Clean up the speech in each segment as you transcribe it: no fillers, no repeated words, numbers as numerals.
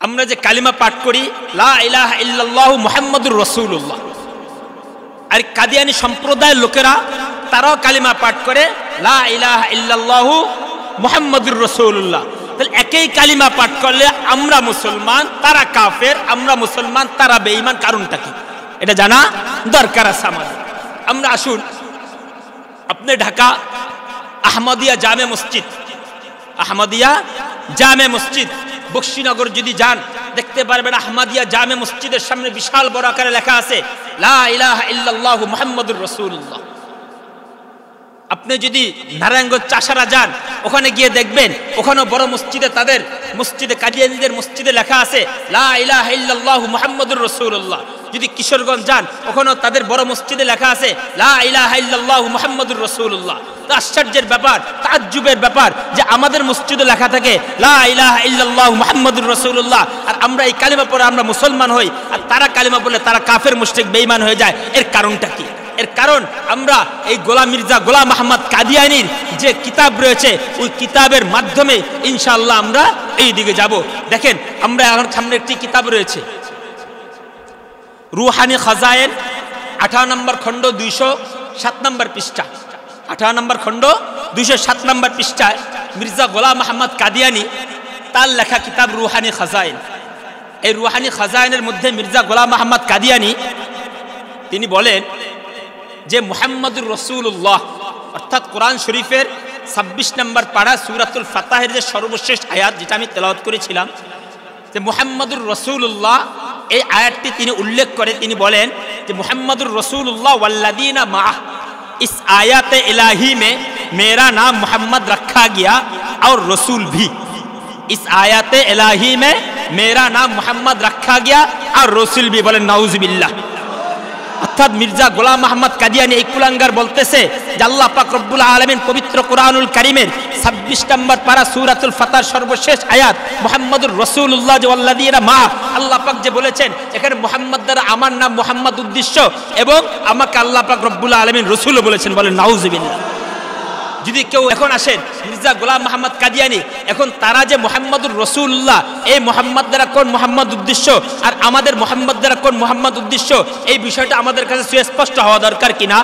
আমরা যে কালিমা পাঠ করি লা ইলাহা ইল্লাল্লাহু মুহাম্মাদুর রাসূলুল্লাহ, আর কাদিয়ানী সম্প্রদায়ের লোকেরা তারাও কালিমা পাঠ করে লা ইলাহা ইল্লাল্লাহু মুহাম্মাদুর রাসূলুল্লাহ। তাহলে একই কালিমা পাঠ করলে আমরা মুসলমান, তারা কাফের, আমরা মুসলমান, তারা বেঈমান, কারণটা কি এটা জানা দরকার আছে আমাদের। আমরা আসুন, আপনি ঢাকা আহমদিয়া জামে মসজিদ, আহমদিয়া জামে মসজিদ বক্সিনগর যদি যান দেখতে পারবেন আহমদিয়া জামে মসজিদের সামনে বিশাল বড় আকারে লেখা আছে লা ইলাহা ইল্লাল্লাহু মুহাম্মাদুর রাসূলুল্লাহ। আপনি যদি নারায়ণগঞ্জ চাষারা যান ওখানে গিয়ে দেখবেন ওখানেও বড় মসজিদে, তাদের মসজিদে কাদিয়ানীদের মসজিদে লেখা আছে লা ইলাহা ইল্লাল্লাহু মুহাম্মাদুর রাসূলুল্লাহ। যদি কিশোরগঞ্জ যান ওখানেও তাদের বড় মসজিদে লেখা আছে লা ইলাহা ইল্লাল্লাহু মুহাম্মাদুর রাসূলুল্লাহ। তো আশ্চর্যের ব্যাপার, তাজ্জুবের ব্যাপার যে আমাদের মসজিদে লেখা থাকে লা ইলাহা ইল্লাল্লাহু মুহাম্মাদুর রাসূলুল্লাহ, আর আমরা এই কালিমা পড়ে আমরা মুসলমান হই, আর তারা কালিমা বললে তারা কাফের মুশরিক বেঈমান হয়ে যায়। এর কারণটা কি? এর কারণ আমরা এই গোলাম মির্জা গোলাম আহমদ কাদিয়ানীর যে কিতাব রয়েছে ওই কিতাবের মাধ্যমে ইনশাআল্লাহ আমরা এই দিকে যাব। দেখেন, আমরা এখন সামনে একটি কিতাব রয়েছে রুহানি খাজায়েন, 18 নম্বর খণ্ড 207 নম্বর পৃষ্ঠা, 18 নম্বর খণ্ড 207 নম্বর পৃষ্ঠায় মির্জা গোলাম আহমদ কাদিয়ানী তার লেখা কিতাব রুহানি খাজায়েন। এই রুহানি খাজায়েনের মধ্যে মির্জা গোলাম আহমদ কাদিয়ানী তিনি বলেন যে মুহাম্মাদুর রাসূলুল্লাহ অর্থাৎ কোরআন শরীফের 26 নম্বর পারা সূরাতুল ফাতাহের যে সর্বশেষ আয়াত, যেটা আমি তেলাওয়াত করেছিলাম, যে মুহাম্মাদুর রাসূলুল্লাহ, এই আয়াতটি তিনি উল্লেখ করে তিনি বলেন যে মুহাম্মাদুর রাসূলুল্লাহ ওয়াল্লাযীনা মাআহ, इस आयत इलाही में मेरा नाम मोहम्मद रखा गया और रसूल भी, इस आयत इलाही में मेरा नाम मोहम्मद रखा गया और रसूल भी। बोले नाउजुबिल्लाह। অর্থাৎ মির্জা গোলাম আহমদ কাদিয়ানী এই কুলাঙ্গার বলতেছে যে আল্লাহ পাক রব্বুল আলামিন পবিত্র কোরআনুল কারীমের 26 নম্বর পারা সূরাতুল ফাতার সর্বশেষ আয়াত মুহাম্মাদুর রাসূলুল্লাহ যে ওয়াল্লাযীনা মা, আল্লাহ পাক যে বলেছেন এখানে মুহাম্মদ দ্বারা আমার নাম মুহাম্মদ উদ্দেশ্য এবং আমাকে আল্লাহ পাক রব্বুল আলামিন রাসূলও বলেছেন। বলেন নাউজুবিল্লাহ। যদি কেউ এখন আসেন মির্জা গোলাম আহমদ কাদিয়ানী, এখন তারা যে মুহাম্মাদুর রাসূলুল্লাহ, এই মুহাম্মদ দ্বারা কোন মুহাম্মদ উদ্দেশ্য আর আমাদের মুহাম্মদ দ্বারা কোন মুহাম্মদ উদ্দেশ্য, এই বিষয়টা আমাদের কাছে সুস্পষ্ট হওয়া দরকার কিনা?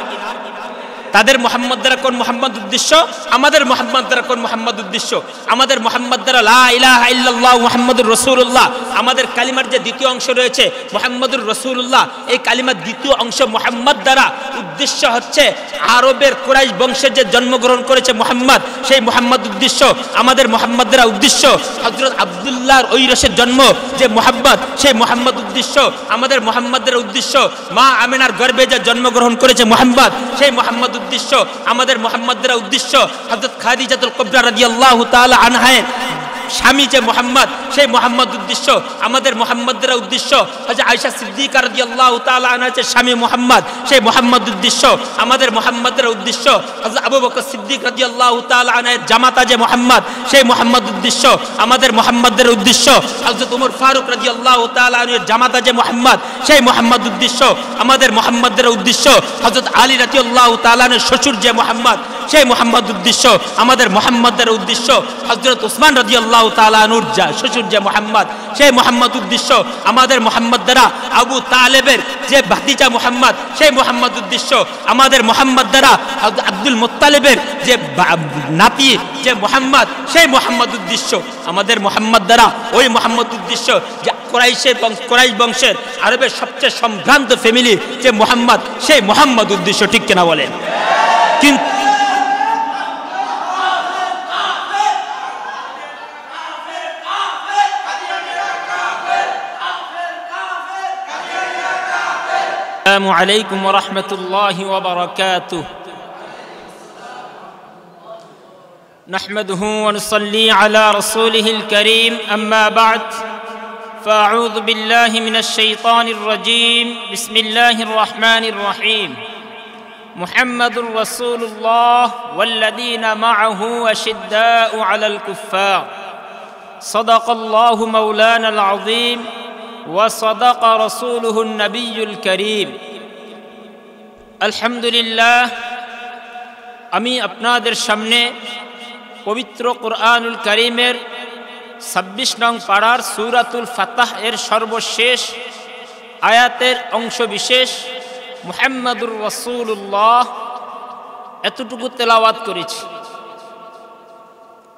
তাদের মুহাম্মদ দ্বারা কোন মুহাম্মদ উদ্দেশ্য, আমাদের মুহাম্মদ দ্বারা কোন মুহাম্মদ উদ্দেশ্য? আমাদের মুহাম্মদ দ্বারা লা ইলাহা ইল্লাল্লাহু মুহাম্মাদুর রাসূলুল্লাহ, আমাদের কালিমার যে দ্বিতীয় অংশ রয়েছে মুহাম্মাদুর রাসূলুল্লাহ, এই কালিমার দ্বিতীয় অংশ মুহাম্মদ দ্বারা উদ্দেশ্য হচ্ছে আরবের কুরাইশ বংশের যে জন্মগ্রহণ করেছে মুহাম্মদ, সেই মুহাম্মদ উদ্দেশ্য। আমাদের মুহাম্মদ দ্বারা উদ্দেশ্য হযরত আব্দুল্লাহর ঐরসের জন্ম যে মুহাম্মদ, সেই মুহাম্মদ উদ্দেশ্য। আমাদের মুহাম্মদ দ্বারা উদ্দেশ্য মা আমিনার গর্ভে যে জন্মগ্রহণ করেছে মুহাম্মদ, সেই মুহাম্মদ উদ্দেশ্য। আমাদের মুহাম্মদ দ্বারা উদ্দেশ্য হযরত খাদিজাতুল কুবরা রাদিয়াল্লাহু তাআলা আনহার স্বামী যে মুহাম্মদ, সেই মুহাম্মদ উদ্দেশ্য। আমাদের মুহাম্মদ দ্বারা উদ্দেশ্য হযরত আয়েশা সিদ্দিকা রাদিয়াল্লাহু তাআলা আনহার স্বামী মুহাম্মদ, সেই মুহাম্মদ উদ্দেশ্য। আমাদের মুহাম্মদ দ্বারা উদ্দেশ্য হযরত আবু বকর সিদ্দিক রাদিয়াল্লাহু তাআলা আনহার জামাতা যে মুহাম্মদ, সেই মুহাম্মদ উদ্দেশ্য। আমাদের মুহাম্মদ দ্বারা উদ্দেশ্য হযরত ওমর ফারুক রাদিয়াল্লাহু তাআলা আনহুর জামাতা যে মুহাম্মদ, সেই মুহাম্মদ উদ্দেশ্য। আমাদের মুহাম্মদ দ্বারা উদ্দেশ্য হযরত আলী রাদিয়াল্লাহু তাআলা আনহুর শ্বশুর যে মুহাম্মদ, সেই মুহাম্মদ উদ্দেশ্য। আমাদের মুহাম্মদ দ্বারা উদ্দেশ্য হযরত ওসমান রাদিয়াল্লাহু তাআলা আনহুর শ্বশুর যে মুহাম্মদ, সেই মুহাম্মদ উদ্দেশ্য। আমাদের মুহাম্মদ দ্বারা আবু তালেবের যে ভাতিজা মুহাম্মদ, সেই মুহাম্মদ উদ্দেশ্য। আমাদের মুহাম্মদ দ্বারা হযরত আব্দুল মুত্তালিবের যে নাতি যে মুহাম্মদ, সেই মুহাম্মদ উদ্দেশ্য। আমাদের মুহাম্মদ দ্বারা ওই মুহাম্মদ উদ্দেশ্য যে কুরাইশ বংশের আরবের সবচেয়ে সম্ভ্রান্ত ফ্যামিলি যে মুহাম্মদ, সেই মুহাম্মদ উদ্দেশ্য। ঠিক কিনা বলেন? কিন্তু السلام عليكم ورحمة الله وبركاته. نحمده ونصلي على رسوله الكريم، أما بعد، فأعوذ بالله من الشيطان الرجيم. بسم الله الرحمن الرحيم. محمد رسول الله والذين معه أشداء على الكفار. صدق الله مولانا العظيم وصدق رسوله النبي الكريم. আলহামদুলিল্লাহ, আমি আপনাদের সামনে পবিত্র কোরআনুল কারীমের 26 নং পারার সূরাতুল ফাতহ এর সর্বশেষ আয়াতের অংশ বিশেষ মুহাম্মাদুর রাসূলুল্লাহ এতটুকু তেলাওয়াত করেছি।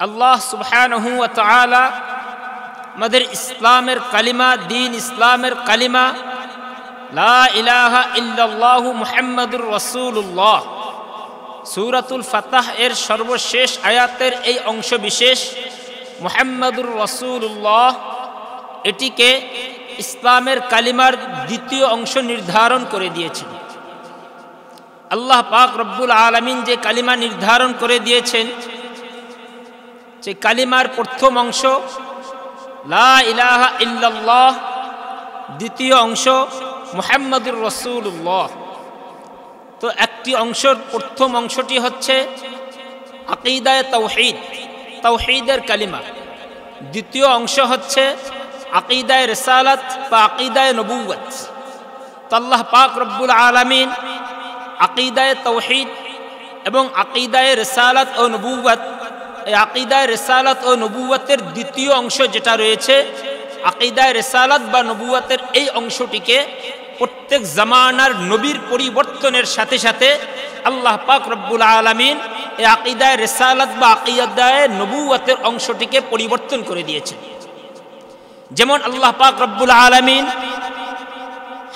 আল্লাহ সুবহানাহু ওয়া তাআলা আমাদের ইসলামের কালিমা, দ্বীন ইসলামের কালিমা লা ইলাহা ইল্লাল্লাহু মুহাম্মাদুর রাসূলুল্লাহ সূরাতুল ফাতহ এর সর্বশেষ আয়াতের এই অংশ বিশেষ মুহাম্মাদুর রাসূলুল্লাহ এটিকে ইসলামের কালিমার দ্বিতীয় অংশ নির্ধারণ করে দিয়েছেন। আল্লাহ পাক রব্বুল আলামিন যে কালিমা নির্ধারণ করে দিয়েছেন, যে কালিমার প্রথম অংশ লা ইলাহা ইল্লাল্লাহ, দ্বিতীয় অংশ মুহাম্মাদুর রাসূলুল্লাহ। তো একটি অংশের প্রথম অংশটি হচ্ছে আকীদায়ে তাওহীদ, তাওহীদের কালিমা। দ্বিতীয় অংশ হচ্ছে আকীদায়ে রিসালাত বা আকীদায়ে নবুওয়াত। তো আল্লাহ পাক রব্বুল আলামিন আকীদায়ে তাওহীদ এবং আকীদায়ে রিসালাত ও নবুওয়াত, এই আকীদায়ে রিসালাত ও নবুওয়াতের দ্বিতীয় অংশ যেটা রয়েছে, আকীদায়ে রিসালাত বা নবুওয়াতের এই অংশটিকে প্রত্যেক জামানার নবীর পরিবর্তনের সাথে সাথে আল্লাহ পাক রব্বুল আলামিন এই আকীদায়ে রিসালাত বা আকীদায়ে নবুওয়াতের অংশটিকে পরিবর্তন করে দিয়েছেন। যেমন আল্লাহ পাক রব্বুল আলামিন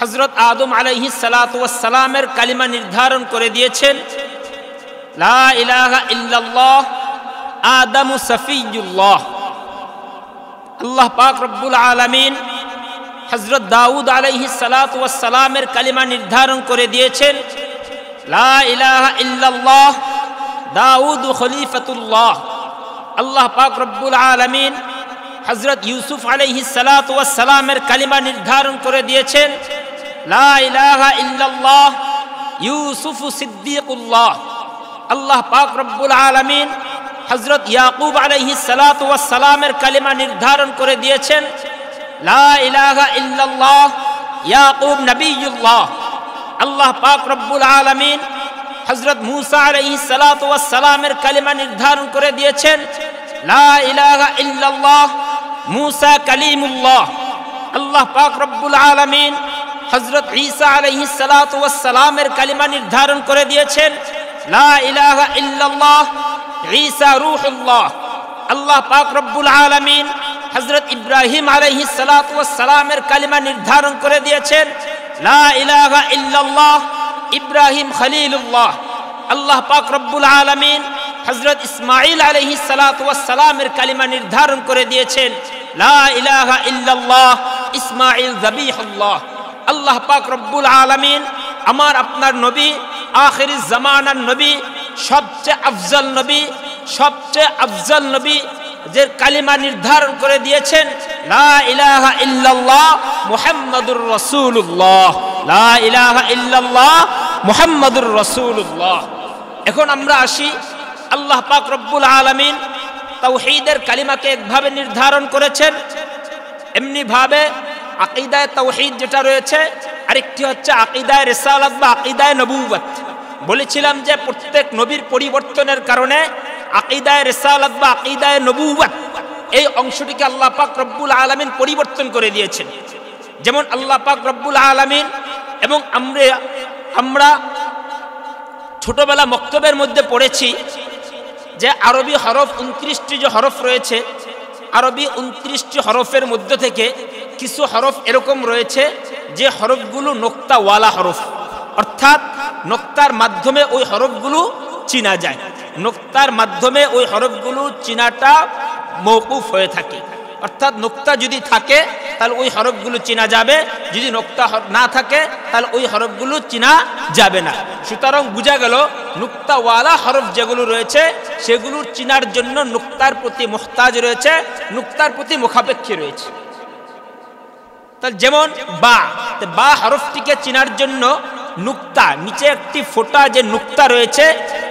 হযরত আদম আলাইহিস সালাতু ওয়াস সালামের কালিমা নির্ধারণ করে দিয়েছেন লা ইলাহা ইল্লাল্লাহ আদামু সাফিয়্যুল্লাহ। আল্লাহ পাক রব্বুল আলামিন হযরত দাউদ আলাইহিস সালাতু ওয়াস সালামের কালিমা নির্ধারণ করে দিয়েছেন লা ইলাহা ইল্লাল্লাহ দাউদ খলিফাতুল্লাহ। আল্লাহ পাক রব্বুল আলামিন হযরত ইউসুফ আলাইহিস সালাতু ওয়াস সালামের কালিমা নির্ধারণ করে দিয়েছেন লা ইলাহা ইল্লাল্লাহ ইউসুফ সিদ্দিকুল্লাহ। আল্লাহ পাক রব্বুল আলামিন হযরত ইয়াকুব আলাইহিস সালাতু ওয়াস সালামের কালিমা নির্ধারণ করে দিয়েছেন লা ইলাহা ইল্লাল্লাহ ইয়াকুব নবিয়ুল্লাহ। আল্লাহ পাক রব্বুল আলামিন হযরত মূসা আলাইহিস সালাতু ওয়াস সালামের কালিমা নির্ধারণ করে দিয়েছেন লা ইলাহা ইল্লাল্লাহ মূসা কালিমুল্লাহ। আল্লাহ পাক রব্বুল আলামিন হযরত ঈসা আলাইহিস সালাতু ওয়াস সালামের কালিমা নির্ধারণ করে দিয়েছেন লা ইলাহা ইল্লাল্লাহ ঈসা রূহুল্লাহ। আল্লাহ পাক রব্বুল আলামিন হযরত ইব্রাহিম আলাইহিস সালাতু ওয়াস সালামের কালিমা নির্ধারণ করে দিয়েছেন লা ইলাহা ইল্লাল্লাহ ইব্রাহিম খলিলুল্লাহ। আল্লাহ পাক রব্বুল আলামিন হযরত ইসমাঈল আলাইহিস সালাতু ওয়াস সালামের কালিমা নির্ধারণ করে দিয়েছেন লা ইলাহা ইল্লাল্লাহ ইসমাঈল যাবিহুল্লাহ। আল্লাহ পাক রব্বুল আলামিন আমার আপনার নবী, আখিরি জামানার নবী, সবচেয়ে আফজল নবী, সবচেয়ে আফজল নবী যে কালিমা নির্ধারণ করে দিয়েছেন লা ইলাহা ইল্লাল্লাহ মুহাম্মাদুর রাসূলুল্লাহ, লা ইলাহা ইল্লাল্লাহ মুহাম্মাদুর রাসূলুল্লাহ। এখন আমরা আসি, আল্লাহ পাক রব্বুল আলামিন তাওহীদের কালিমাকে একভাবে নির্ধারণ করেছেন, এমনি ভাবে আকীদায়ে তাওহীদ যেটা রয়েছে আরেকটি হচ্ছে আকীদায়ে রিসালাত বা আকীদায়ে নবুওয়াত। বলেছিলাম যে প্রত্যেক নবীর পরিবর্তনের কারণে আকীদায়ে রিসালাত বা আকীদায়ে নবুওয়াত এই অংশটিকে আল্লাহ পাক রব্বুল আলামিন পরিবর্তন করে দিয়েছেন। যেমন আল্লাহ পাক রব্বুল আলামিন এবং আমরা ছোটবেলা মক্তবের মধ্যে পড়েছি যে আরবি হরফ 29টি যে হরফ রয়েছে, আরবি 29টি হরফের মধ্যে থেকে কিছু হরফ এরকম রয়েছে যে হরফগুলো নোক্তাওয়ালা হরফ, অর্থাৎ নোক্তার মাধ্যমে ওই হরফগুলো চিনা যায়, নোক্তার মাধ্যমে ওই হরফগুলো চিনাটা মওকুফ হয়ে থাকে। অর্থাৎ নোক্তা যদি থাকে তাহলে ওই হরফগুলো চিনা যাবে, যদি নোক্তা না থাকে তাহলে ওই হরফগুলো চিনা যাবে না। সুতরাং বোঝা গেল নোক্তাওয়ালা হরফ যেগুলো রয়েছে সেগুলোর চিনার জন্য নোক্তার প্রতি মুহতাজ রয়েছে, নোক্তার প্রতি মুখাপেক্ষী রয়েছে। তাহলে যেমন বা হরফটিকে চিনার জন্য নুক্তা, নিচে একটি ফোঁটা যে নুক্তা রয়েছে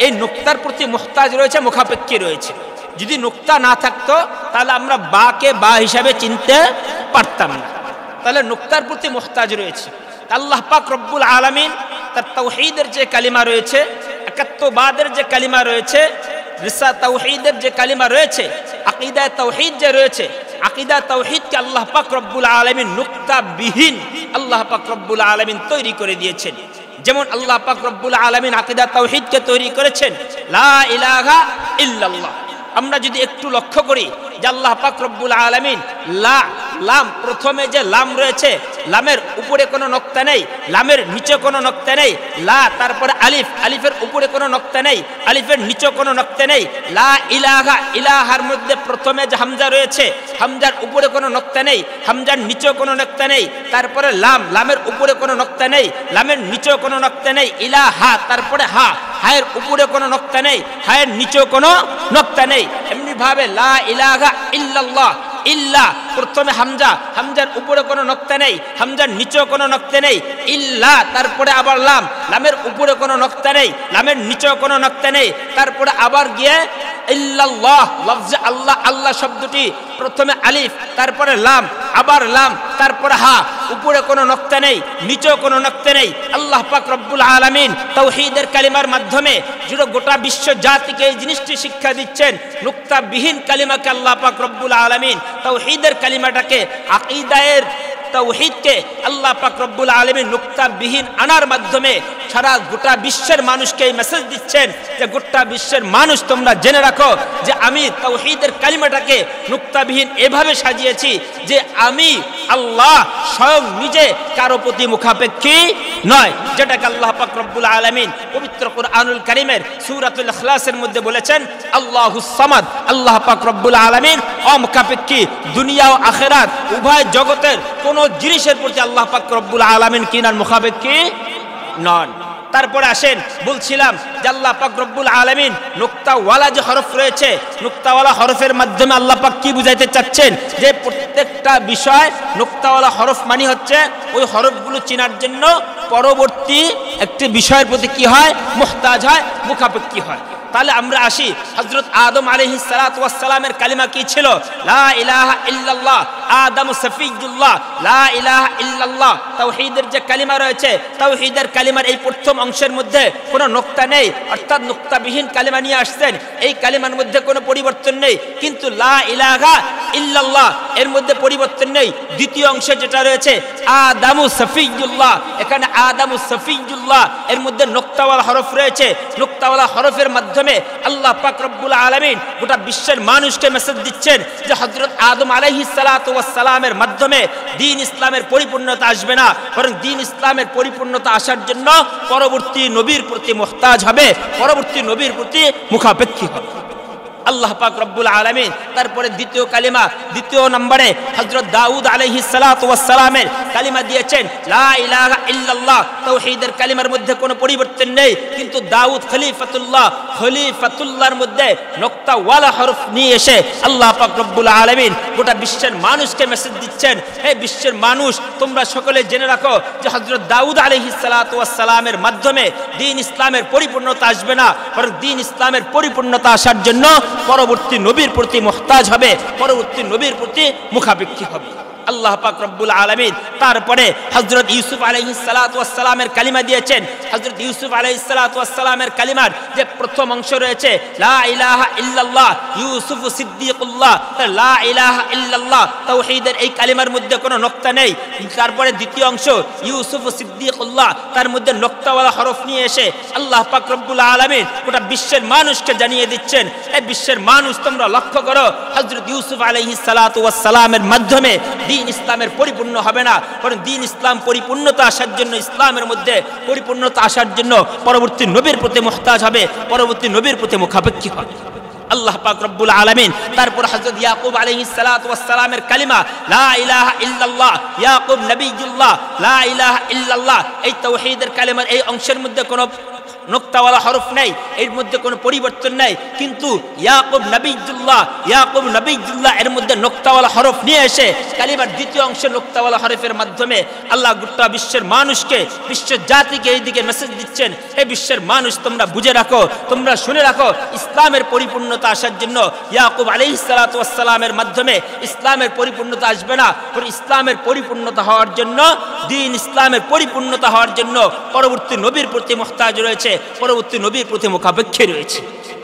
এই নুক্তার প্রতি মুহতাজ রয়েছে, মুখাপেক্ষী রয়েছে। যদি নুক্তা না থাকতো তাহলে আমরা বাকে বা হিসাবে চিনতে পারতাম না, তাহলে নুক্তার প্রতি মুহতাজ রয়েছে। আল্লাহ পাক রব্বুল আলামিন তার তাওহীদের যে কালিমা রয়েছে, একাত্মবাদের যে কালিমা রয়েছে, তাওহীদের যে কালিমা রয়েছে, আকীদা তাওহীদ যে রয়েছে, আকীদা তাওহীদকে আল্লাহ পাক রব্বুল আলামিন নুকতাবিহীন আল্লাহ পাক রব্বুল আলামিন তৈরি করে দিয়েছেন। যেমন আল্লাহ পাক রব্বুল আলামিন আকীদা তাওহীদকে তৈরি করেছেন লা ইলাহা ইল্লাল্লাহ। আমরা যদি একটু লক্ষ্য করি যে আল্লাহ পাক রব্বুল আলামিন লাম, প্রথমে যে লাম রয়েছে, লামের উপরে কোনো নক্তা নেই, লামের নিচে কোনো নক্তা নেই। লা, তারপরে আলিফ, আলিফের উপরে কোনো নক্তা নেই, আলিফের নিচে কোনো নক্তা নেই। লা ইলাহা, ইলাহার মধ্যে প্রথমে যে হামজা রয়েছে, হামজার উপরে কোনো নক্তা নেই, হামজার নিচে কোনো নক্তা নেই। তারপরে লাম, লামের উপরে কোনো নক্তা নেই, লামের নিচে কোনো নক্তা নেই। ইলাহা, তারপরে হা, হায়ের উপরে কোনো নক্তা নেই, হায়ের নিচে কোনো নক্তা নেই। এমনি ভাবে লা ইলাহা ইল্লাল্লাহ, ইল্লা, প্রথমে হামজা, হামজার উপরে কোনো নক্তা নেই, হামজার নিচে কোনো নক্তা নেই। ইল্লা, তারপরে আবার লাম, লামের উপরে কোনো নক্তা নেই, লামের নিচে কোনো নক্তা নেই। তারপরে আবার গিয়ে ইল্লাল্লাহ, লফজে আল্লাহ, আল্লাহ শব্দটি প্রথমে আলিফ, তারপরে লাম, আবার লাম, তারপরে হা, উপরে কোনো নক্তা নেই, নিচে কোনো নক্তা নেই। আল্লাহ পাক রব্বুল আলামিন তাওহীদের কালিমার মাধ্যমে যেটা গোটা বিশ্ব জাতিকে এই জিনিসটি শিক্ষা দিচ্ছেন, নুকতাবিহীন কালিমাকে আল্লাহ পাক রব্বুল আলামিন তাওহীদের কালিমাটাকে, আকীদায়ের তাওহীদকে আল্লাহ পাক রব্বুল আলামিন নুকতাবিহীন আনার মাধ্যমে সারা গোটা বিশ্বের মানুষকে এই মেসেজ দিচ্ছেন যে গোটা বিশ্বের মানুষ তোমরা জেনে রাখো যে আমি তাওহীদের কালিমাটাকে নুকতাবিহীন এভাবে সাজিয়েছি যে আমি আল্লাহ স্বয়ং নিজে কারো প্রতি মুখাপেক্ষী নয়, যেটাকে আল্লাহ পাক রব্বুল আলামিন পবিত্র কুরআনুল কারীমের সূরাতুল ইখলাসের মধ্যে বলেছেন আল্লাহুস সামাদ। আল্লাহ পাক রব্বুল আলামিন অমুখাপেক্ষী, দুনিয়া ও আখিরাত উভয় জগতের কোন জিনিসের প্রতি আল্লাহ পাক রব্বুল আলামিন কিনার মুখাপেক্ষী নন। তারপরে আসেন, বলছিলাম যে আল্লাহ পাক রব্বুল আলামিন নুকতাওয়ালা যে হরফ রয়েছে, নুকতাওয়ালা হরফের মাধ্যমে আল্লাহ পাক কি বুঝাইতে চাচ্ছেন যে প্রত্যেকটা বিষয় নুকতাওয়ালা হরফ মানে হচ্ছে ওই হরফগুলো চেনার জন্য পরবর্তী একটি বিষয়ের প্রতি কি হয়, মুহতাজ হয়, মুখাপেক্ষী হয়। তাহলে আমরা আসি, হযরত আদম আলাইহিস সালাতু ওয়াস সালামের কালিমা কি ছিল? লা ইলাহা ইল্লাল্লাহ, আদম সফিয়ুল্লাহ, লা ইলাহা ইল্লাল্লাহ। তাওহীদের যে কালিমা রয়েছে, তাওহীদের কালিমার এই প্রথম অংশের মধ্যে কোনো নক্তা নেই, অর্থাৎ নক্তাবিহীন কালিমা নিয়ে আসছেন। এই কালিমার মধ্যে কোনো পরিবর্তন নেই। কিন্তু লা ইলাহা ইল্লাল্লাহ এর মধ্যে পরিবর্তন নেই। দ্বিতীয় অংশে যেটা রয়েছে আদম সফিয়ুল্লাহ, এখানে আদম সফিয়ুল্লাহ এর মধ্যে নক্তাওয়ালা হরফ রয়েছে। নক্তাওয়ালা হরফের মাধ্যমে আল্লাহ পাক রব্বুল আলামিন গোটা বিশ্বের মানুষকে মেসেজ দিচ্ছেন যে হযরত আদম আলাইহিস সালাতু ওয়াস সালামের মাধ্যমে দ্বীন ইসলামের পরিপূর্ণতা আসবে না, বরং দ্বীন ইসলামের পরিপূর্ণতা আসার জন্য পরবর্তী নবীর প্রতি মুহতাজ হবে, পরবর্তী নবীর প্রতি মুখাপেক্ষী হবে আল্লাহ পাক রব্বুল আলামিন। তারপরে দ্বিতীয় কালিমা, দ্বিতীয় নম্বরে হযরত দাউদ আলাইহিস সালাতু ওয়াস সালামের কালিমা দিয়েছেন লা ইলাহা ইল্লাল্লাহ। তাওহীদের কালিমার মধ্যে কোনো পরিবর্তন নেই, কিন্তু দাউদ খলিফাতুল্লাহ, খলিফাতুল্লাহর মধ্যে নক্তাওয়ালা হরফ নিয়ে এসে আল্লাহ পাক রব্বুল আলামিন গোটা বিশ্বের মানুষকে মেসেজ দিচ্ছেন, হে বিশ্বের মানুষ তোমরা সকলে জেনে রাখো যে হযরত দাউদ আলাইহিস সালাতু ওয়াস সালামের মাধ্যমে দ্বীন ইসলামের পরিপূর্ণতা আসবে না, বরং দ্বীন ইসলামের পরিপূর্ণতা আসার জন্য পরবর্তী নবীর প্রতি মুহতাজ হবে, পরবর্তী নবীর প্রতি মুখাপেক্ষী হবে আল্লাহ পাক রব্বুল আলামিন। তারপরে হযরত ইউসুফ আলাইহিস সালাতু ওয়াস সালামের কালিমা দিয়েছেন। হযরত ইউসুফ আলাইহিস সালাতু ওয়াস সালামের কালিমার যে প্রথম অংশ রয়েছে লা ইলাহা ইল্লাল্লাহ, ইউসুফ সিদ্দিকুল্লাহ, লা ইলাহা ইল্লাল্লাহ তাওহীদের এই কালিমার মধ্যে কোনো নক্তা নেই। তারপরে দ্বিতীয় অংশ ইউসুফ সিদ্দিকুল্লাহ, তার মধ্যে নক্তাওয়ালা হরফ নিয়ে এসে আল্লাহ পাক রব্বুল আলামিন গোটা বিশ্বের মানুষকে জানিয়ে দিচ্ছেন, এই বিশ্বের মানুষ তোমরা লক্ষ্য করো হযরত ইউসুফ আলাইহিস সালাতু ওয়াস সালামের মাধ্যমে দ্বীন ইসলামের পরিপূর্ণ হবে না, বরং দ্বীন ইসলাম পরিপূর্ণতা আসার জন্য, ইসলামের মধ্যে পরিপূর্ণতা আসার জন্য পরবর্তী নবীর প্রতি মুহতাজ হবে, পরবর্তী নবীর প্রতি মুখাপেক্ষী হবে আল্লাহ পাক রব্বুল আলামিন। তারপর হযরত ইয়াকুব আলাইহিস সালাতু ওয়াস সালামের কালিমা লা ইলাহা ইল্লাল্লাহ, ইয়াকুব নবিয়ুল্লাহ, লা ইলাহা ইল্লাল্লাহ এই তাওহীদের কালিমার এই অংশের মধ্যে কোনো নক্তাওয়ালা হরফ নেই, এর মধ্যে কোনো পরিবর্তন নেই, কিন্তু ইয়াকুব নবিয়ুল্লাহ এর মধ্যে নক্তাওয়ালা হরফ নিয়ে এসে কালিমার দ্বিতীয় অংশে নক্তাওয়ালা হরফের মাধ্যমে আল্লাহ গোটা বিশ্বের মানুষকে, বিশ্ব জাতিকে এই দিকে মেসেজ দিচ্ছেন, এই বিশ্বের মানুষ তোমরা বুঝে রাখো, তোমরা শুনে রাখো ইসলামের পরিপূর্ণতা আসার জন্য ইয়াকুব আলাইহিস সালাতু ওয়াস সালামের মাধ্যমে ইসলামের পরিপূর্ণতা আসবে না, বরং ইসলামের পরিপূর্ণতা হওয়ার জন্য, দ্বীন ইসলামের পরিপূর্ণতা হওয়ার জন্য পরবর্তী নবীর প্রতি মুহতাজ রয়েছে, পরবর্তী নবীর প্রতি মুখাপেক্ষী রয়েছে।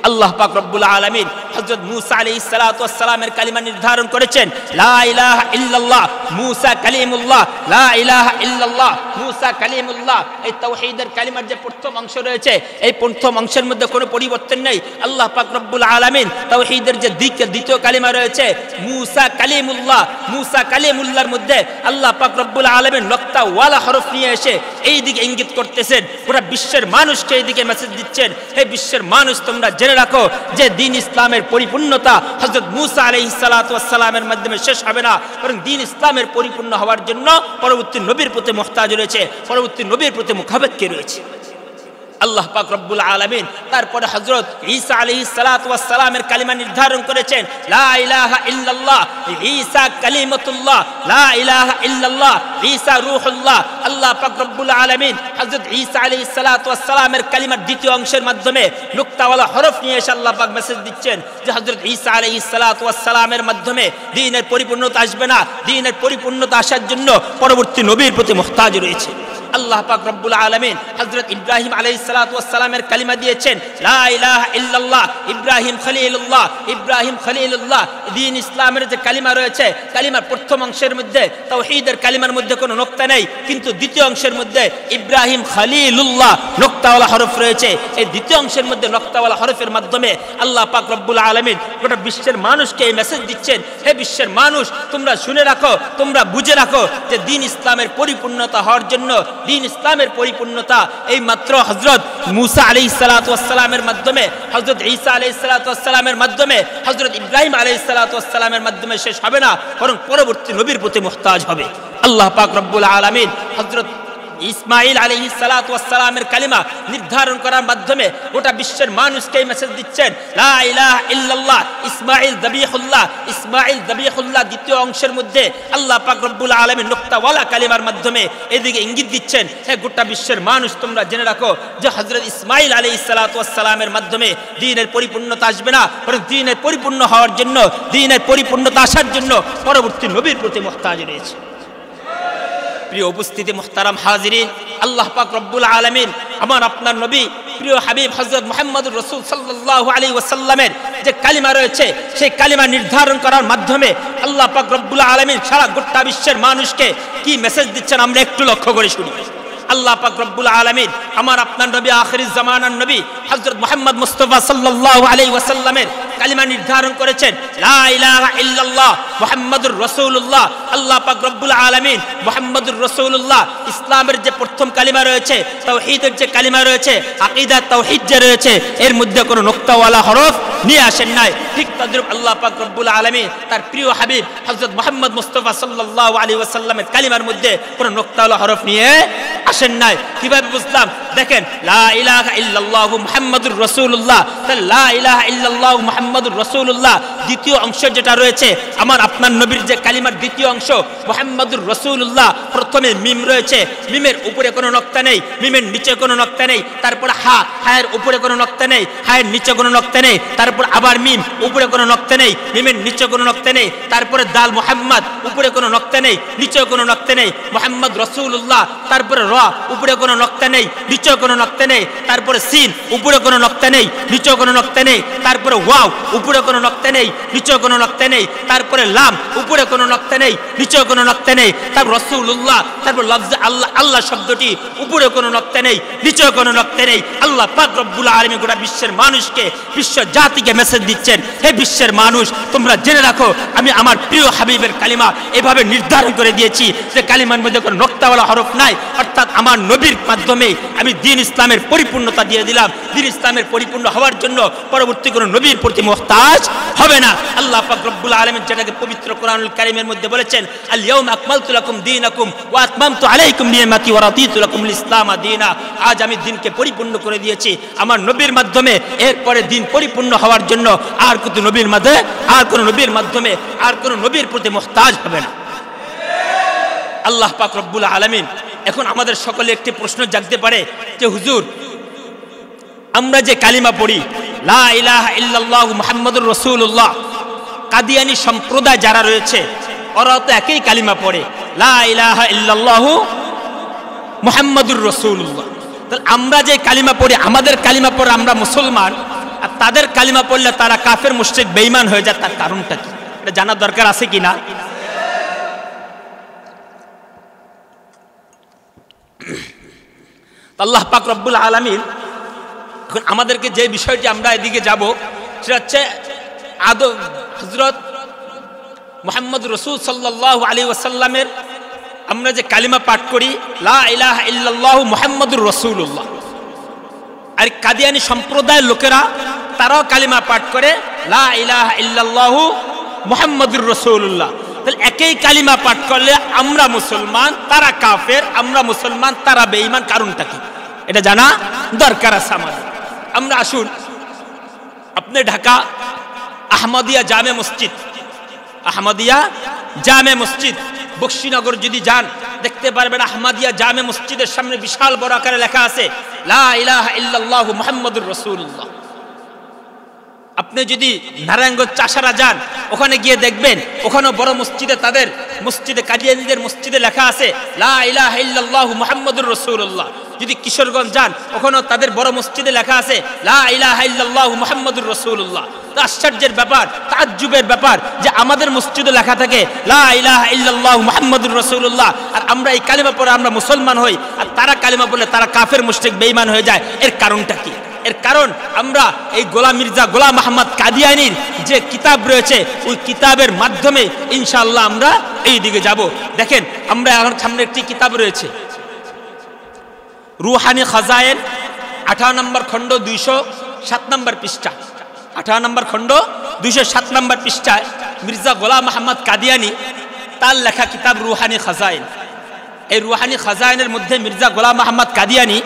আল্লাহ পাক রব্বুল আলামিন হযরত মূসা আলাইহিস সালাতু ওয়াস সালামের কালিমা নির্ধারণ করেছেন লা ইলাহা ইল্লাল্লাহ মূসা কালিমুল্লাহ, লা ইলাহা ইল্লাল্লাহ মূসা কালিমুল্লাহ। এই তাওহীদের কালিমার যে প্রথম অংশ রয়েছে, এই প্রথম অংশের মধ্যে কোনো পরিবর্তন নেই। আল্লাহ পাক রব্বুল আলামিন তাওহীদের যে দ্বিতীয় কালিমা রয়েছে মূসা কালিমুল্লাহ, মূসা কালিমুল্লাহর মধ্যে আল্লাহ পাক রব্বুল আলামিন লক্তা ওয়ালা হরফ নিয়ে এসে এই দিকে ইঙ্গিত করতেছেন, পুরো বিশ্বের মানুষকে এই দিকে মেসেজ দিচ্ছেন, হে বিশ্বের মানুষ তোমরা জেনে রাখো যে দ্বীন ইসলামের পরিপূর্ণতা হযরত মূসা আলাইহিস সালাতু ওয়াস সালামের মাধ্যমে শেষ হবে না, বরং দ্বীন ইসলামের পরিপূর্ণ হওয়ার জন্য পরবর্তী নবীর প্রতি মুহতাজ রয়েছে, পরবর্তী নবীর প্রতি মুখাপেক্ষী রয়েছে। আল্লাহ পাক রব্বুল আলামিন তারপরে হযরত ঈসা আলাইহিস সালাতু ওয়াস সালামের কালিমা নির্ধারণ করেছেন লা ইলাহা ইল্লাল্লাহ ঈসা কালিমাতুল্লাহ, লা ইলাহা ইল্লাল্লাহ ঈসা রূহুল্লাহ। আল্লাহ পাক রব্বুল আলামিন হযরত ঈসা আলাইহিস সালাতু ওয়াস সালামের কালিমার দ্বিতীয় অংশের মাধ্যমে নুক্তাওয়ালা হরফ নিয়ে এসে আল্লাহ পাক মেসেজ দিচ্ছেন যে হযরত ঈসা আলাইহিস সালাতু ওয়াস সালামের মাধ্যমে দ্বীনের পরিপূর্ণতা আসবে না, দ্বীনের পরিপূর্ণতা আসার জন্য পরবর্তী নবীর প্রতি মুহতাজ রয়েছে। আল্লাহ পাক রব্বুল আলামিন হযরত ইব্রাহিম আলাইহিস সালাতু ওয়াস সালামের কালিমা দিয়েছেন লা ইলাহা ইল্লাল্লাহ ইব্রাহিম খলিলুল্লাহ, ইব্রাহিম খলিলুল্লাহ। দ্বীন ইসলামের যে কালিমা রয়েছে, কালিমার প্রথম অংশের মধ্যে তাওহীদের কালিমার মধ্যে কোনো নক্তা নেই, কিন্তু দ্বিতীয় অংশের মধ্যে ইব্রাহিম খলিলুল্লাহ নক্তাওয়ালা হরফ রয়েছে। এই দ্বিতীয় অংশের মধ্যে নক্তাওয়ালা হরফের মাধ্যমে আল্লাহ পাক রব্বুল আলামিন গোটা বিশ্বের মানুষকে এই মেসেজ দিচ্ছেন, হে বিশ্বের মানুষ তোমরা শুনে রাখো, তোমরা বুঝে রাখো যে দ্বীন ইসলামের পরিপূর্ণতা হওয়ার জন্য, দ্বীন ইসলামের পরিপূর্ণতা এই মাত্র হযরত মূসা আলাইহিস সালাতু ওয়াস সালামের মাধ্যমে, হযরত ঈসা আলাইহিস সালাতু ওয়াস সালামের মাধ্যমে, হযরত ইব্রাহিম আলাইহিস সালাতু ওয়াস সালামের মাধ্যমে শেষ হবে না, বরং পরবর্তী নবীর প্রতি মুহতাজ হবে। আল্লাহ পাক রব্বুল আলামিন হযরত ইসমাঈল আলাইহিস সালাতু ওয়াস সালামের কালিমা নির্ধারণ করার মাধ্যমে গোটা বিশ্বের মানুষকে মেসেজ দিচ্ছেন লা ইলাহা ইল্লাল্লাহ ইসমাঈল যাবিহুল্লাহ, ইসমাঈল যাবিহুল্লাহ। দ্বিতীয় অংশের মধ্যে আল্লাহ পাক রব্বুল আলামিন নুক্তাওয়ালা কালিমার মাধ্যমে এদিকে ইঙ্গিত দিচ্ছেন, হে গোটা বিশ্বের মানুষ তোমরা জেনে রাখো যে হযরত ইসমাঈল আলাইহিস সালাতু ওয়াস সালামের মাধ্যমে দ্বীনের পরিপূর্ণতা আসবে না, বরং দ্বীনের পরিপূর্ণ হওয়ার জন্য, দ্বীনের পরিপূর্ণতা আসার জন্য পরবর্তী নবীর প্রতি মুহতাজ রয়েছে। প্রিয় উপস্থিতি মুহতারাম হাজিরিন, আল্লাহ পাক রব্বুল আলামিন আমার আপনার নবী প্রিয় হাবিব হযরত মুহাম্মদুর রাসূল সাল্লাল্লাহু আলাইহি ওয়াসাল্লামের যে কালিমা রয়েছে, সেই কালিমা নির্ধারণ করার মাধ্যমে আল্লাহ পাক রব্বুল আলামিন সারা গোটা বিশ্বের মানুষকে কি মেসেজ দিচ্ছেন আমরা একটু লক্ষ্য করে শুনি। আল্লাহ পাক রব্বুল আলামিন আমার আপনার নবী আখিরিজ জামানার নবী হযরত মুহাম্মদ মুস্তাফা সাল্লাল্লাহু আলাইহি ওয়াসাল্লামের কালিমা নির্ধারণ করেছেন লা ইলাহা ইল্লাল্লাহ মুহাম্মাদুর রাসূলুল্লাহ। আল্লাহ পাক রব্বুল আলামিন মুহাম্মাদুর রাসূলুল্লাহ ইসলামের যে প্রথম কালিমা রয়েছে, তাওহীদের যে কালিমা রয়েছে, আকীদা তাওহীদ যে রয়েছে, এর মধ্যে কোনো নুক্তাওয়ালা হরফ নিয়ে আসেন নাই। ঠিক তদ্রূপ আল্লাহ পাক রব্বুল আলামিন তার প্রিয় হাবিব হযরত মুহাম্মদ মুস্তাফা সাল্লাল্লাহু আলাইহি ওয়াসাল্লামের কালিমার মধ্যে কোনো নুক্তাওয়ালা হরফ নিয়ে আসেন নাই। কিভাবে বুঝলাম? দেখেন লা ইলাহা ইল্লাল্লাহু মুহাম্মাদুর রাসূলুল্লাহ, লা ইলাহা ইল্লাল্লাহু মুহাম্মাদুর রাসূলুল্লাহ দ্বিতীয় অংশ যেটা রয়েছে আমার আপনার নবীর যে কালিমার দ্বিতীয় অংশ মুহাম্মাদুর রাসূলুল্লাহ, প্রথমে মিম রয়েছে, মিমের উপরে কোনো নক্তা নেই, মিমের নিচে কোনো নক্তা নেই, তারপর হা, হায়ের উপরে কোনো নক্তা নেই, হায়ের নিচে কোনো নক্তা নেই, তারপর আবার মিম, উপরে কোনো নক্তা নেই, মিমের নিচে কোনো নক্তা নেই, তারপরে দাল মুহাম্মদ, উপরে কোনো নক্তা নেই, নিচে কোনো নক্তা নেই, মুহাম্মদ রাসূলুল্লাহ, তারপরে র, উপরে কোনো নক্তা নেই, নিচে কোনো নক্তা নেই, তারপরে সিন, উপরে কোনো নক্তা নেই, নিচে কোনো নক্তা নেই, তারপরে ওয়াও, উপরে কোনো নক্তা নেই, নিচে কোনো নক্তা নেই, তারপরে লাম, উপরে কোনো নক্তা নেই, নিচে কোনো নক্তা নেই, তারপর রাসূলুল্লাহ, তারপর লফজ আল্লাহ, আল্লাহ শব্দটি উপরে কোনো নক্তা নেই, নিচে কোনো নক্তা নেই। আল্লাহ পাক রব্বুল আলামিন গোটা বিশ্বের মানুষকে, বিশ্ব জাতিকে মেসেজ দিচ্ছেন, হে বিশ্বের মানুষ তোমরা জেনে রাখো আমি আমার প্রিয় হাবিবের কালিমা এভাবে নির্ধারণ করে দিয়েছি যে কালিমার মধ্যে কোনো নক্তাওয়ালা হরফ নাই, অর্থাৎ আমার নবীর মাধ্যমে আমি দ্বীন ইসলামের পরিপূর্ণতা দিয়ে দিলাম। দ্বীন ইসলামের পরিপূর্ণ হওয়ার জন্য পরবর্তী কোনো নবীর প্রতি মুহতাজ হবে না। আল্লাহ পাক রব্বুল আলামিন যেটাকে পবিত্র কোরআনুল কারীমের মধ্যে বলেছেন আল ইয়াউমা আকমালতু লাকুম দীনাকুম ওয়া আতমামতু আলাইকুম নি'মাতি ওয়া রাদিতু লাকুমুল ইসলাম দীনা। আজ আমি দ্বীনকে পরিপূর্ণ করে দিয়েছি আমার নবীর মাধ্যমে, এরপরে দ্বীন পরিপূর্ণ হওয়ার জন্য আর কোনো নবীর মাঝে, আর কোনো নবীর মাধ্যমে, আর কোনো নবীর প্রতি মুহতাজ হবে না। আল্লাহ পাক রব্বুল আলামিন এখন আমাদের সকলে একটি প্রশ্ন জাগতে পারে যে হুজুর আমরা যে কালিমা পড়ি লা ইলাহা ইল্লাল্লাহু মুহাম্মাদুর রাসূলুল্লাহ, কাদিয়ানী সম্প্রদায় যারা রয়েছে ওরা তো একই কালিমা পড়ে লা ইলাহা ইল্লাল্লাহু মুহাম্মাদুর রাসূলুল্লাহ। তাহলে আমরা যে কালিমা পড়ি, আমাদের কালিমা পড়ে আমরা মুসলমান, আর তাদের কালিমা পড়লে তারা কাফের মুশরিক বেঈমান হয়ে যায়, তার কারণটা কি এটা জানার দরকার আছে কি না? আল্লাহ পাক রব্বুল আলামিন এখন আমাদেরকে যে বিষয়টি আমরা এদিকে যাব সেটা হচ্ছে হযরত মুহাম্মদ রাসূল সাল্লাল্লাহু আলাইহি ওয়াসাল্লামের আমরা যে কালিমা পাঠ করি লা ইলাহা ইল্লাল্লাহু মুহাম্মাদুর রাসূলুল্লাহ, আর কাদিয়ানী সম্প্রদায়ের লোকেরা তারাও কালিমা পাঠ করে লা ইলাহা ইল্লাল্লাহু মুহাম্মাদুর রাসূলুল্লাহ। তাহলে একই কালিমা পাঠ করলে আমরা মুসলমান, তারা কাফের, আমরা মুসলমান, তারা বেঈমান, কারণটা কি এটা জানা দরকার আছে আমাদের। আমরা আসুন, আপনি ঢাকা আহমদিয়া জামে মসজিদ, আহমদিয়া জামে মসজিদ বক্সিনগর যদি যান দেখতে পারবেন আহমদিয়া জামে মসজিদের সামনে বিশাল বড় আকারে লেখা আছে লা ইলাহা ইল্লাল্লাহু মুহাম্মাদুর রাসূলুল্লাহ। আপনি যদি নারায়ণগঞ্জ চাষারা যান ওখানে গিয়ে দেখবেন ওখানেও বড় মসজিদে, তাদের মসজিদে কাদিয়ানীদের মসজিদে লেখা আছে লা ইলাহা ইল্লাল্লাহু মুহাম্মাদুর রাসূলুল্লাহ। যদি কিশোরগঞ্জ যান ওখানেও তাদের বড় মসজিদে লেখা আছে লা ইলাহা ইল্লাল্লাহু মুহাম্মাদুর রাসূলুল্লাহ। তো আশ্চর্যের ব্যাপার, তাজ্জুবের ব্যাপার যে আমাদের মসজিদে লেখা থাকে লা ইলাহা ইল্লাল্লাহু মুহাম্মাদুর রাসূলুল্লাহ, আর আমরা এই কালিমা পড়ে আমরা মুসলমান হই, আর তারা কালিমা পড়লে তারা কাফের মুশরিক বেঈমান হয়ে যায়। এর কারণটা কি? এর কারণ আমরা এই গোলাম মির্জা গোলাম আহমদ কাদিয়ানীর যে কিতাব রয়েছে ওই কিতাবের মাধ্যমে ইনশাআল্লাহ আমরা এই দিকে যাব। দেখেন আমরা এখন সামনে একটি কিতাব রয়েছে রুহানি খাজায়েন, 18 নম্বর খণ্ড 207 নম্বর পৃষ্ঠা, 18 নম্বর খণ্ড 207 নম্বর পৃষ্ঠায় মির্জা গোলাম আহমদ কাদিয়ানী তার লেখা কিতাব রুহানি খাজায়েন। এই রুহানি খাজায়েনের মধ্যে মির্জা গোলাম আহমদ কাদিয়ানী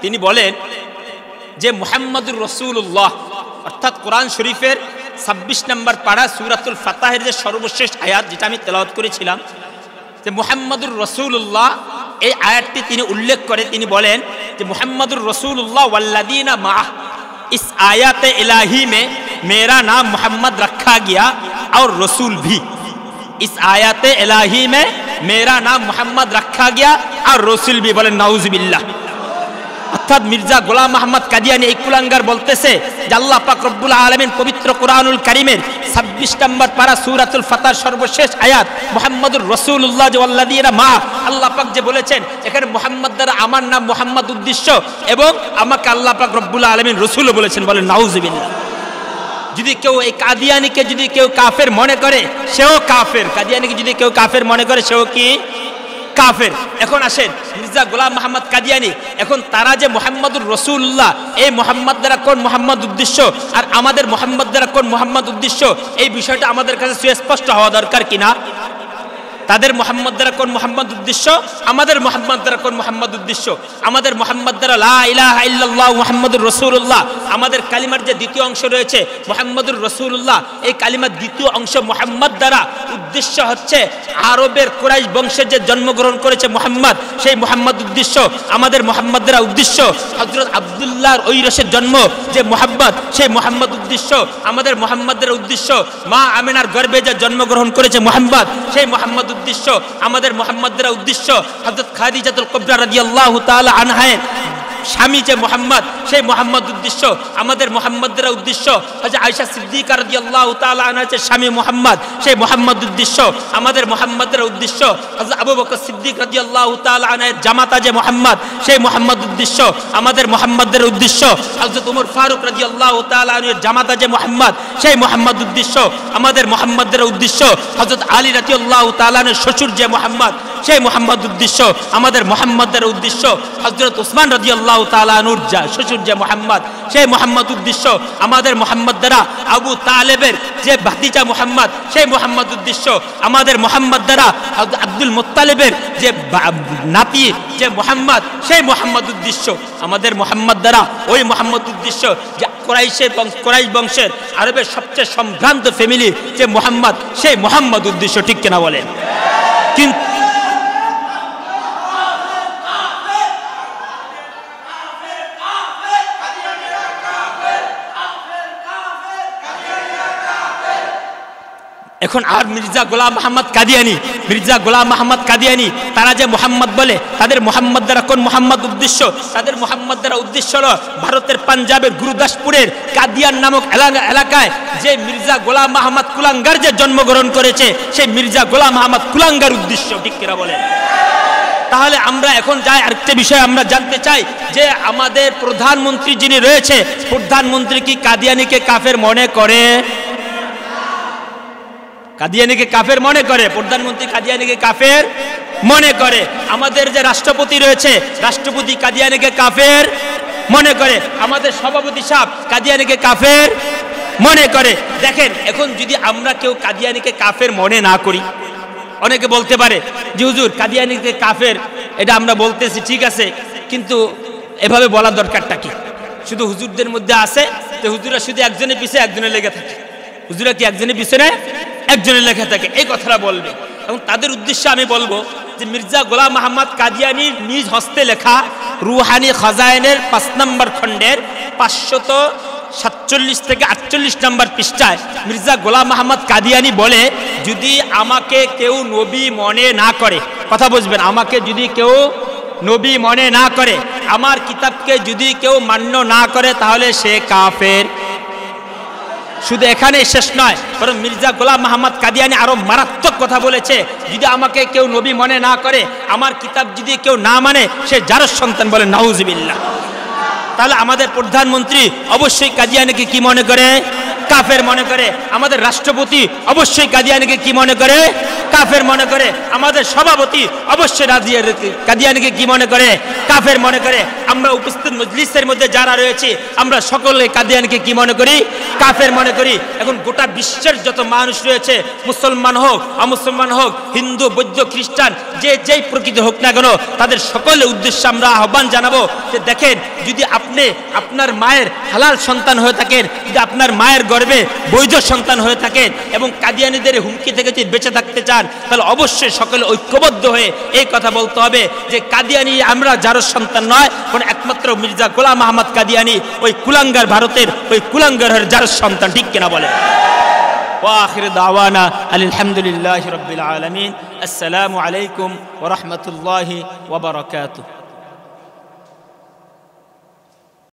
তিনি বলেন যে মুহাম্মাদুর রাসূলুল্লাহ অর্থাৎ কোরআন শরীফের 26 নম্বর পারা সূরাতুল ফাতাহের যে সর্বশেষ আয়াত যেটা আমি তেলাওয়াত করেছিলাম, যে মুহাম্মাদুর রাসূলুল্লাহ এই আয়াতটি তিনি উল্লেখ করে তিনি বলেন যে মুহাম্মাদুর রাসূলুল্লাহ ওয়াল্লাযীনা মাআহ, इस आयत इलाही में मेरा नाम मोहम्मद रखा गया और रसूल भी, इस आयत इलाही में मेरा नाम मोहम्मद रखा गया और रसूल भी। बोले नाउजुबिल्लाह। অর্থাৎ মির্জা গোলাম আহমদ কাদিয়ানী এই কুলাঙ্গার বলতেছে যে আল্লাহ পাক রব্বুল আলামিন পবিত্র কোরআনুল কারীমের 26 নম্বর পারা সূরাতুল ফাতার সর্বশেষ আয়াত মুহাম্মাদুর রাসূলুল্লাহ ওয়াল্লাযীনা মা, আল্লাহ পাক যে বলেছেন এখানে মুহাম্মদ দ্বারা আমার নাম মুহাম্মদ উদ্দেশ্য এবং আমাকে আল্লাহ পাক রব্বুল আলামিন রাসূল বলেছেন। বলেন নাউজুবিল্লাহ। যদি কেউ এই কাদিয়ানীকে যদি কেউ কাফের মনে করে সেও কাফের, কাদিয়ানীকে যদি কেউ কাফের মনে করে সেও কি কাফের। এখন আসেন মির্জা গোলাম আহমদ কাদিয়ানী, এখন তারা যে মুহাম্মাদুর রাসূলুল্লাহ এই মুহাম্মদ দ্বারা কোন মুহাম্মদ উদ্দেশ্য আর আমাদের মুহাম্মদ দ্বারা কোন মুহাম্মদ উদ্দেশ্য এই বিষয়টা আমাদের কাছে সুস্পষ্ট হওয়া দরকার কিনা? তাদের মুহাম্মদ দ্বারা কোন মুহাম্মদ উদ্দেশ্য, আমাদের মুহাম্মদ দ্বারা কোন মুহাম্মদ উদ্দেশ্য? আমাদের মুহাম্মদ দ্বারা লা ইলাহা ইল্লাল্লাহ মুহাম্মাদুর রাসূলুল্লাহ, আমাদের কালিমার যে দ্বিতীয় অংশ রয়েছে মুহাম্মাদুর রাসূলুল্লাহ, এই কালিমার দ্বিতীয় অংশ মুহাম্মদ দ্বারা উদ্দেশ্য হচ্ছে আরবের কুরাইশ বংশে যে জন্মগ্রহণ করেছে মুহাম্মদ, সেই মুহাম্মদ উদ্দেশ্য। আমাদের মুহাম্মদ দ্বারা উদ্দেশ্য হযরত আব্দুল্লাহর ঐরসের জন্ম যে মুহাম্মদ, সেই মুহাম্মদ উদ্দেশ্য। আমাদের মুহাম্মদ দ্বারা উদ্দেশ্য মা আমিনার গর্ভে যে জন্মগ্রহণ করেছে মুহাম্মদ, সেই মুহাম্মদ উদ্দেশ্য। আমাদের মুহাম্মদ দ্বারা উদ্দেশ্য হযরত খাদিজাতুল কুবরা রাদিয়াল্লাহু তাআলা আনহার স্বামী যে মুহাম্মদ, সেই মুহাম্মদ উদ্দেশ্য। আমাদের মুহাম্মদ দ্বারা উদ্দেশ্য হযরত আয়েশা সিদ্দিকা রাদিয়াল্লাহু তাআলা আনহার স্বামী মুহাম্মদ, সেই মুহাম্মদ উদ্দেশ্য। আমাদের মুহাম্মদ দ্বারা উদ্দেশ্য হযরত আবু বকর সিদ্দিক রাদিয়াল্লাহু তাআলা আনহার জামাতা যে মুহাম্মদ, সেই মুহাম্মদ উদ্দেশ্য। আমাদের মুহাম্মদ দ্বারা উদ্দেশ্য হযরত ওমর ফারুক রাদিয়াল্লাহু তাআলা আনহুর জামাতা যে মুহাম্মদ, সেই মুহাম্মদ উদ্দেশ্য। আমাদের মুহাম্মদ দ্বারা উদ্দেশ্য হযরত আলী রাদিয়াল্লাহু তাআলা আনহুর শ্বশুর যে মুহাম্মদ, সেই মুহাম্মদ উদ্দেশ্য। আমাদের মুহাম্মদ দ্বারা উদ্দেশ্য হযরত ওসমান রাদিয়াল্লাহু তাআলা আনহুর শ্বশুর যে মুহাম্মদ, সেই মুহাম্মদ উদ্দেশ্য। আমাদের মুহাম্মদ দ্বারা আবু তালেবের যে ভাতিজা মুহাম্মদ, সেই মুহাম্মদ উদ্দেশ্য। আমাদের মুহাম্মদ দ্বারা হযরত আব্দুল মুত্তালিবের যে নাতি যে মুহাম্মদ, সেই মুহাম্মদ উদ্দেশ্য। আমাদের মুহাম্মদ দ্বারা ওই মুহাম্মদ উদ্দেশ্য যে কুরাইশ বংশের আরবের সবচেয়ে সম্ভ্রান্ত ফ্যামিলি যে মুহাম্মদ, সেই মুহাম্মদ উদ্দেশ্য। ঠিক কিনা বলেন? কিন্তু এখন আর মির্জা গোলাম মোহাম্মদ কাদিয়ানি তারা যে মোহাম্মদ বলে, তাদের মোহাম্মদ দ্বারা কোন মোহাম্মদ উদ্দেশ্য? তাদের মোহাম্মদ দ্বারা উদ্দেশ্য হলো ভারতের পাঞ্জাবের গুরুদাসপুরের কাদিয়ান নামক এলাকায় যে মির্জা গোলাম মোহাম্মদ কুলাঙ্গার যে জন্মগ্রহণ করেছে, সেই মির্জা গোলাম মোহাম্মদ কুলাঙ্গার উদ্দেশ্য। ঠিক কিনা বলেন? তাহলে আমরা এখন যাই আরেকটা বিষয় আমরা জানতে চাই যে আমাদের প্রধানমন্ত্রী যিনি রয়েছে, প্রধানমন্ত্রী কি কাদিয়ানিকে কাফের মনে করে? কাদিয়ানিকে কাফের মনে করে? প্রধানমন্ত্রী কাদিয়ানিকে কাফের মনে করে। আমাদের যে রাষ্ট্রপতি রয়েছে, রাষ্ট্রপতি কাদিয়ানিকে কাফের মনে করে। আমাদের সভাপতি সাহেব কাদিয়ানিকে কাফের মনে করে। দেখেন, এখন যদি আমরা কেউ কাদিয়ানিকে কাফের মনে না করি, অনেকে বলতে পারে যে হুজুর কাদিয়ানিকে কাফের, এটা আমরা বলতেছি ঠিক আছে, কিন্তু এভাবে বলার দরকারটা কি? শুধু হুজুরদের মধ্যে আছে যে হুজুরা শুধু একজনের পিছনে একজনের লেগে থাকে, হুজুরা কি একজনের পিছনে একজনের লেখা থাকে, এই কথাটা বলবে। এবং তাদের উদ্দেশ্যে আমি বলবো যে মির্জা গোলাম মোহাম্মদ কাদিয়ানির নিজ হস্তে লেখা রুহানি খাজায়েনের 5 নম্বর খণ্ডের 547 থেকে 48 নম্বর পৃষ্ঠায় মির্জা গোলাম মোহাম্মদ কাদিয়ানি বলে, যদি আমাকে কেউ নবী মনে না করে, কথা বুঝবেন, আমাকে যদি কেউ নবী মনে না করে, আমার কিতাবকে যদি কেউ মান্য না করে, তাহলে সে কাফের। শুধু এখানে শেষ নয়, বরং মির্জা গোলাম মোহাম্মদ কাদিয়ানি আরো মারাত্মক কথা বলেছে, যদি আমাকে কেউ নবী মনে না করে, আমার কিতাব যদি কেউ না মানে, সে জারজ সন্তান। বলে নাউজুবিল্লাহ। তাহলে আমাদের প্রধানমন্ত্রী অবশ্যই কাদিয়ানিকে কি মনে করে? কাফের মনে করে। আমাদের রাষ্ট্রপতি অবশ্যই কাদিয়ানিকে কি মনে করে? কাফের মনে করে। আমাদের সভাপতি অবশ্যই কাদিয়ানিকে কি মনে করে? কাফের মনে করে। আমরা উপস্থিত মজলিসের মধ্যে যারা রয়েছে, আমরা সকলে কাদিয়ানিকে কি মনে করি? কাফের মনে করি। এখন গোটা বিশ্বের যত মানুষ রয়েছে, মুসলমান হোক অমুসলমান হোক, হিন্দু বৌদ্ধ খ্রিস্টান, যে যেই প্রকৃতি হোক না কেন, তাদের সকলের উদ্দেশ্যে আমরা আহ্বান জানাবো যে দেখেন, যদি আপনি আপনার মায়ের হালাল সন্তান হয়ে থাকেন, যদি আপনার মায়ের গর্ভে বৈধ সন্তান হয়ে থাকেন এবং কাদিয়ানিদের হুমকি থেকে যদি বেঁচে থাকতে চান, তাহলে অবশ্যই সকলে ঐক্যবদ্ধ হয়ে এই কথা বলতে হবে যে কাদিয়ানি আমরা জারজ সন্তান নয়, কারণ একমাত্র মির্জা গোলাম মোহাম্মদ কাদিয়ানি ওই কুলাঙ্গার, ভারতের ওই কুলাঙ্গারের জারজ সন্তান। ঠিক কিনা বলে? وآخر دعوانا الحمد لله رب العالمين. السلام عليكم ورحمة الله وبركاته.